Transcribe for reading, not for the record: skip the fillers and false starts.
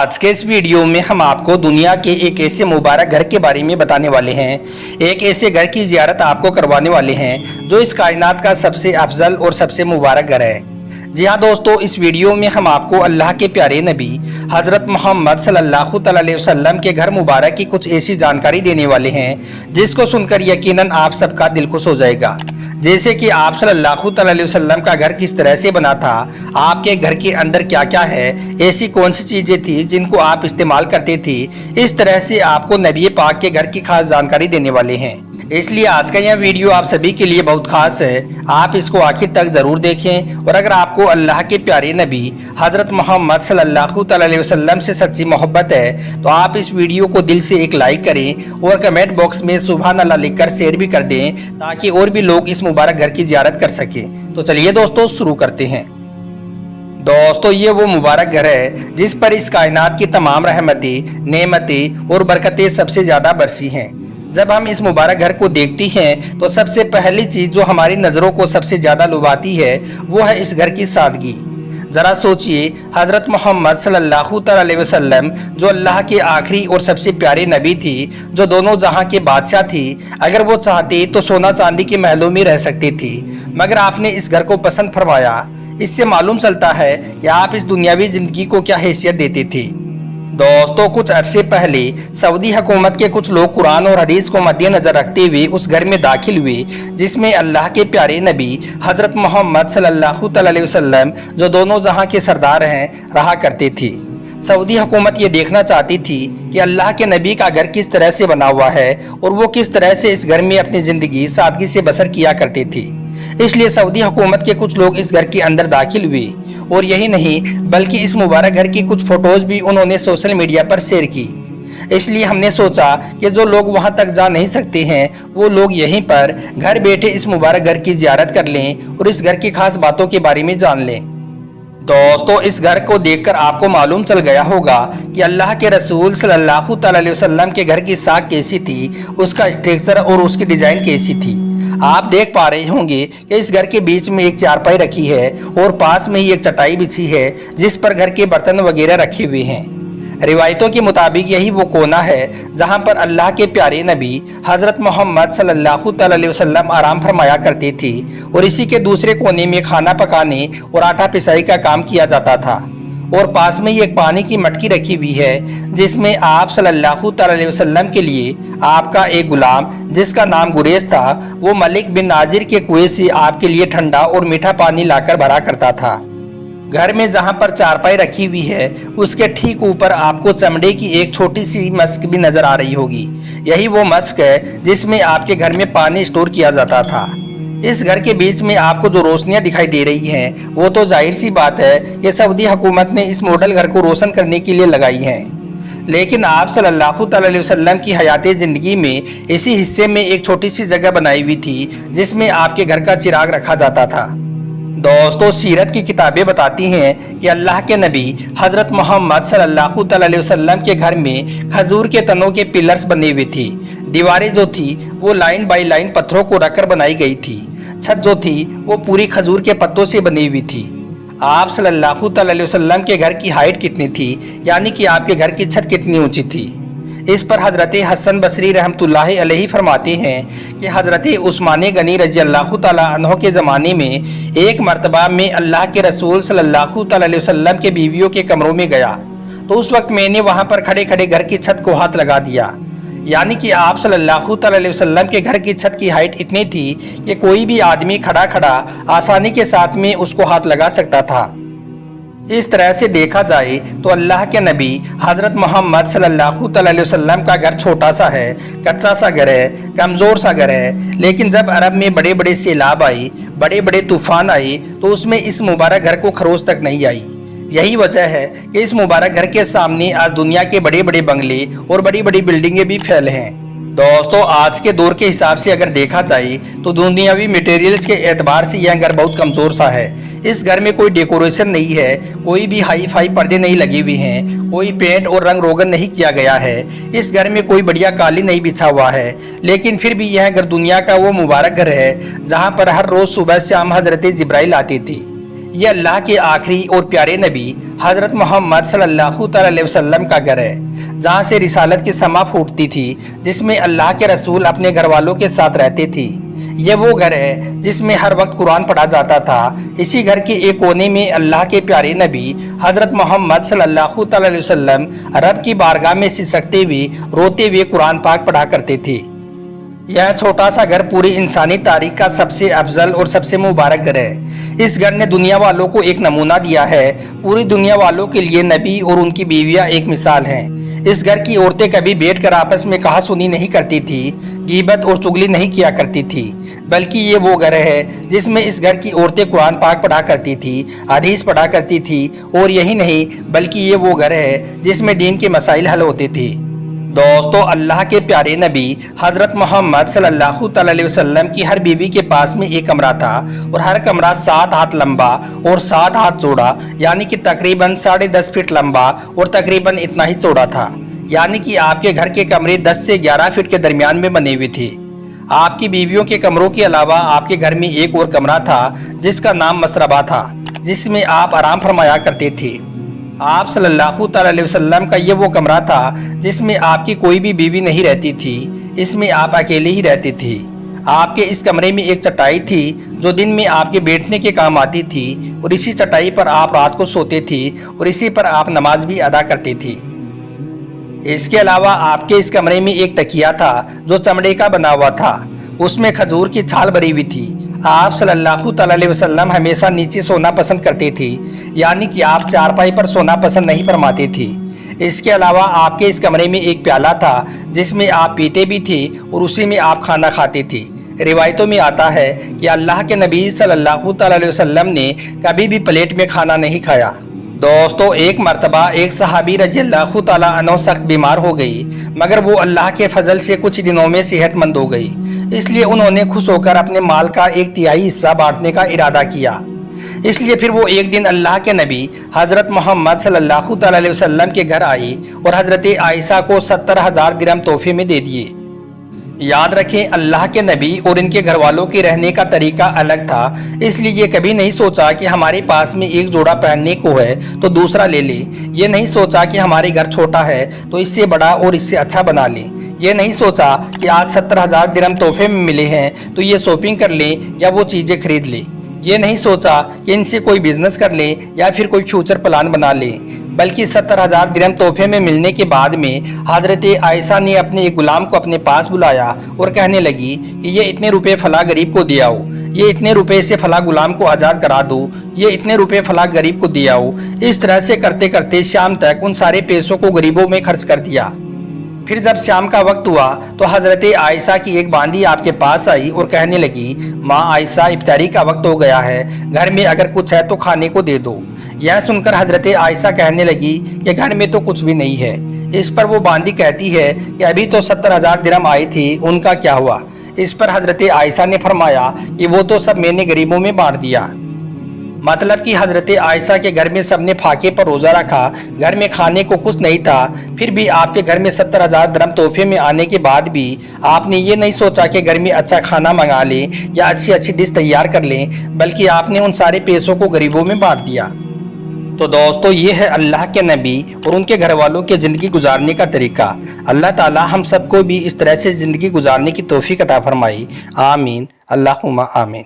आज के इस वीडियो में हम आपको दुनिया के एक ऐसे मुबारक घर के बारे में बताने वाले हैं। एक ऐसे घर की ज़ियारत आपको करवाने वाले हैं जो इस कायनात का सबसे अफजल और सबसे मुबारक घर है। जी हाँ दोस्तों, इस वीडियो में हम आपको अल्लाह के प्यारे नबी हज़रत मोहम्मद सल्लल्लाहु अलैहि वसल्लम के घर मुबारक की कुछ ऐसी जानकारी देने वाले हैं जिसको सुनकर यकीनन आप सबका दिल खुश हो जाएगा। जैसे कि आप सल्लल्लाहु अलैहि वसल्लम का घर किस तरह से बना था, आपके घर के अंदर क्या क्या है, ऐसी कौन सी चीज़ें थी जिनको आप इस्तेमाल करते थे। इस तरह से आपको नबी पाक के घर की खास जानकारी देने वाले हैं। इसलिए आज का यह वीडियो आप सभी के लिए बहुत खास है, आप इसको आखिर तक ज़रूर देखें। और अगर आपको अल्लाह के प्यारे नबी हज़रत मोहम्मद सल्लल्लाहु अलैहि वसल्लम से सच्ची मोहब्बत है तो आप इस वीडियो को दिल से एक लाइक करें और कमेंट बॉक्स में सुभान अल्लाह लिखकर शेयर भी कर दें ताकि और भी लोग इस मुबारक घर की ज़ियारत कर सकें। तो चलिए दोस्तों शुरू करते हैं। दोस्तों, ये वो मुबारक घर है जिस पर इस कायनात की तमाम रहमतें, नेमतें और बरकतें सबसे ज़्यादा बरसी हैं। जब हम इस मुबारक घर को देखती हैं तो सबसे पहली चीज़ जो हमारी नज़रों को सबसे ज़्यादा लुभाती है वो है इस घर की सादगी। ज़रा सोचिए, हज़रत मोहम्मद सल्लल्लाहु अलैहि वसल्लम जो अल्लाह के आखिरी और सबसे प्यारे नबी थी, जो दोनों जहां के बादशाह थी, अगर वो चाहते तो सोना चांदी के महलों में रह सकती थी, मगर आपने इस घर को पसंद फरमाया। इससे मालूम चलता है कि आप इस दुनियावी ज़िंदगी को क्या हैसियत देते थे। दोस्तों, कुछ अरसे पहले सऊदी हुकूमत के कुछ लोग कुरान और हदीस को मद्देनजर रखते हुए उस घर में दाखिल हुए जिसमें अल्लाह के प्यारे नबी हज़रत मोहम्मद सल्लल्लाहु अलैहि वसल्लम जो दोनों जहां के सरदार हैं रहा करते थे। सऊदी हुकूमत ये देखना चाहती थी कि अल्लाह के नबी का घर किस तरह से बना हुआ है और वो किस तरह से इस घर में अपनी ज़िंदगी सादगी से बसर किया करते थे। इसलिए सऊदी हुकूमत के कुछ लोग इस घर के अंदर दाखिल हुए और यही नहीं बल्कि इस मुबारक घर की कुछ फ़ोटोज़ भी उन्होंने सोशल मीडिया पर शेयर की। इसलिए हमने सोचा कि जो लोग वहां तक जा नहीं सकते हैं वो लोग यहीं पर घर बैठे इस मुबारक घर की ज़ियारत कर लें और इस घर की खास बातों के बारे में जान लें। दोस्तों, इस घर को देखकर आपको मालूम चल गया होगा कि अल्लाह के रसूल सल्लल्लाहु अलैहि वसल्लम के घर की साख कैसी थी, उसका स्ट्रक्चर और उसकी डिज़ाइन कैसी थी। आप देख पा रहे होंगे कि इस घर के बीच में एक चारपाई रखी है और पास में ही एक चटाई बिछी है जिस पर घर के बर्तन वगैरह रखे हुए हैं। रिवायतों के मुताबिक यही वो कोना है जहां पर अल्लाह के प्यारे नबी हज़रत मोहम्मद सल्लल्लाहु अलैहि वसल्लम आराम फरमाया करते थे और इसी के दूसरे कोने में खाना पकाने और आटा पिसाई का काम किया जाता था। और पास में ही एक पानी की मटकी रखी हुई है जिसमें आप सल्लल्लाहु अलैहि वसल्लम के लिए आपका एक गुलाम जिसका नाम गुरेज था, वो मलिक बिन नाजिर के कुएं से आपके लिए ठंडा और मीठा पानी लाकर भरा करता था। घर में जहां पर चारपाई रखी हुई है उसके ठीक ऊपर आपको चमड़े की एक छोटी सी मस्क भी नजर आ रही होगी। यही वो मस्क है जिसमें आपके घर में पानी स्टोर किया जाता था। इस घर के बीच में आपको जो रोशनियां दिखाई दे रही हैं वो तो जाहिर सी बात है कि सऊदी हुकूमत ने इस मॉडल घर को रोशन करने के लिए लगाई हैं। लेकिन आप सल्लल्लाहु अलैहि वसल्लम की हयाते ज़िंदगी में इसी हिस्से में एक छोटी सी जगह बनाई हुई थी जिसमें आपके घर का चिराग रखा जाता था। दोस्तों, सीरत की किताबें बताती हैं कि अल्लाह के नबी हज़रत मोहम्मद सल्लल्लाहु अलैहि वसल्लम के घर में खजूर के तनों के पिलर्स बने हुए थे। दीवारें जो थी वो लाइन बाई लाइन पत्थरों को रखकर बनाई गई थी। छत जो थी वो पूरी खजूर के पत्तों से बनी हुई थी। आप सल्लल्लाहु अलैहि वसल्लम के घर की हाइट कितनी थी, यानी कि आपके घर की छत कितनी ऊंची थी, इस पर हज़रत हसन बसरी रहमतुल्लाहि अलैहि फरमाते हैं कि हज़रत उस्मान गनी रज़ी अल्लाह तआला अन्हु के ज़माने में एक मरतबा में अल्लाह के रसूल सल्लल्लाहु अलैहि वसल्लम के बीवियों के कमरों में गया तो उस वक्त मैंने वहाँ पर खड़े खड़े घर की छत को हाथ लगा दिया। यानी कि आप सल्लल्लाहु अलैहि वसल्लम के घर की छत की हाइट इतनी थी कि कोई भी आदमी खड़ा खड़ा आसानी के साथ में उसको हाथ लगा सकता था। इस तरह से देखा जाए तो अल्लाह के नबी हज़रत मोहम्मद सल्लल्लाहु अलैहि वसल्लम का घर छोटा सा है, कच्चा सा घर है, कमज़ोर सा घर है। लेकिन जब अरब में बड़े बड़े सैलाब आए, बड़े बड़े तूफ़ान आए तो उसमें इस मुबारक घर को खरोच तक नहीं आई। यही वजह है कि इस मुबारक घर के सामने आज दुनिया के बड़े बड़े बंगले और बड़ी बड़ी बिल्डिंगें भी फैल हैं। दोस्तों, आज के दौर के हिसाब से अगर देखा जाए तो दुनियावी मटेरियल्स के एतबार से यह घर बहुत कमज़ोर सा है। इस घर में कोई डेकोरेशन नहीं है, कोई भी हाई फाई पर्दे नहीं लगे हुए हैं, कोई पेंट और रंग रोगन नहीं किया गया है। इस घर में कोई बढ़िया कालीन नहीं बिछा हुआ है। लेकिन फिर भी यह घर दुनिया का वो मुबारक घर है जहाँ पर हर रोज़ सुबह शाम हज़रत जिब्राइल आती थी। ये अल्लाह के आखिरी और प्यारे नबी हज़रत मोहम्मद सल्लल्लाहु अलैहि वसल्लम का घर है, जहाँ से रिसालत की समा फूटती थी, जिसमें अल्लाह के रसूल अपने घर वालों के साथ रहते थे। ये वो घर है जिसमें हर वक्त कुरान पढ़ा जाता था। इसी घर के एक कोने में अल्लाह के प्यारे नबी हज़रत मोहम्मद सल्लल्लाहु अलैहि वसल्लम रब की बारगाह में सिसकते हुए रोते हुए कुरान पाक पढ़ा करते थे। यह छोटा सा घर पूरी इंसानी तारीख का सबसे अफजल और सबसे मुबारक घर है। इस घर ने दुनिया वालों को एक नमूना दिया है। पूरी दुनिया वालों के लिए नबी और उनकी बीवियां एक मिसाल हैं। इस घर की औरतें कभी बैठकर आपस में कहा सुनी नहीं करती थी, गीबत और चुगली नहीं किया करती थी, बल्कि ये वो घर है जिसमें इस घर की औरतें कुरान पाक पढ़ा करती थी, हदीस पढ़ा करती थी, और यही नहीं बल्कि ये वो घर है जिसमें दीन के मसाइल हल होते थे। दोस्तों, अल्लाह के प्यारे नबी हज़रत मोहम्मद सल्लल्लाहु अलैहि वसल्लम की हर बीवी के पास में एक कमरा था, और हर कमरा 7 हाथ लंबा और 7 हाथ चौड़ा, यानी कि तकरीबन 10.5 फीट लंबा और तकरीबन इतना ही चौड़ा था। यानी कि आपके घर के कमरे 10 से 11 फीट के दरमियान में बने हुए थे। आपकी बीवियों के कमरों के अलावा आपके घर में एक और कमरा था जिसका नाम मसरबा था, जिसमें आप आराम फरमाया करते थे। आप सल्लल्लाहु अलैहि वसल्लम का ये वो कमरा था जिसमें आपकी कोई भी बीवी नहीं रहती थी, इसमें आप अकेले ही रहते थे। आपके इस कमरे में एक चटाई थी जो दिन में आपके बैठने के काम आती थी, और इसी चटाई पर आप रात को सोते थे और इसी पर आप नमाज भी अदा करते थे। इसके अलावा आपके इस कमरे में एक तकिया था जो चमड़े का बना हुआ था, उसमें खजूर की छाल भरी हुई थी। आप सल्लल्लाहु अलैहि वसल्लम हमेशा नीचे सोना पसंद करते थे, यानी कि आप चारपाई पर सोना पसंद नहीं फरमाते थे। इसके अलावा आपके इस कमरे में एक प्याला था जिसमें आप पीते भी थे और उसी में आप खाना खाते थे। रिवायतों में आता है कि अल्लाह के नबी सल्लल्लाहु अलैहि वसल्लम ने कभी भी प्लेट में खाना नहीं खाया। दोस्तों, एक मर्तबा एक सहाबी रज़ियल्लाहु ताला अन्हु सख्त बीमार हो गई, मगर वो अल्लाह के फजल से कुछ दिनों में सेहतमंद हो गई। इसलिए उन्होंने खुश होकर अपने माल का 1/3 हिस्सा बांटने का इरादा किया। इसलिए फिर वो एक दिन अल्लाह के नबी हज़रत मोहम्मद सल्लल्लाहु अलैहि वसल्लम के घर आई और हज़रत आयशा को 70,000 दिरहम तोहफे में दे दिए। याद रखें, अल्लाह के नबी और इनके घर वालों के रहने का तरीका अलग था, इसलिए ये कभी नहीं सोचा कि हमारे पास में एक जोड़ा पहनने को है तो दूसरा ले ले। ये नहीं सोचा कि हमारे घर छोटा है तो इससे बड़ा और इससे अच्छा बना ले। ये नहीं सोचा कि आज 70,000 दिरहम तोहफे में मिले हैं तो ये शॉपिंग कर ले या वो चीज़ें खरीद ले। ये नहीं सोचा कि इनसे कोई बिजनेस कर ले या फिर कोई फ्यूचर प्लान बना ले, बल्कि 70,000 दिरहम तोहफे में मिलने के बाद में हज़रत आयशा ने अपने एक गुलाम को अपने पास बुलाया और कहने लगी कि ये इतने रुपए फला गरीब को दिया हो, ये इतने रुपए से फला गुलाम को आज़ाद करा दो, ये इतने रुपए फला गरीब को दिया हो। इस तरह से करते करते शाम तक उन सारे पैसों को गरीबों में खर्च कर दिया। फिर जब शाम का वक्त हुआ तो हज़रत आयशा की एक बांदी आपके पास आई और कहने लगी, माँ आयशा, इफ्तारी का वक्त हो गया है, घर में अगर कुछ है तो खाने को दे दो। यह सुनकर हज़रत आयशा कहने लगी कि घर में तो कुछ भी नहीं है। इस पर वो बांदी कहती है कि अभी तो 70,000 दिरहम आई थी, उनका क्या हुआ? इस पर हज़रत आयशा ने फरमाया कि वो तो सब मैंने गरीबों में बांट दिया। मतलब कि हज़रत आयशा के घर में सबने फाके पर रोज़ा रखा, घर में खाने को कुछ नहीं था, फिर भी आपके घर में 70,000 दिरहम तोहफे में आने के बाद भी आपने ये नहीं सोचा कि घर में अच्छा खाना मंगा लें या अच्छी अच्छी डिश तैयार कर लें, बल्कि आपने उन सारे पैसों को गरीबों में बांट दिया। तो दोस्तों, ये है अल्लाह के नबी और उनके घर वालों के ज़िंदगी गुजारने का तरीका। अल्लाह ताला हम सबको भी इस तरह से ज़िंदगी गुजारने की तौफीक अता फरमाई। आमीन, अल्लाहुम्मा आमीन।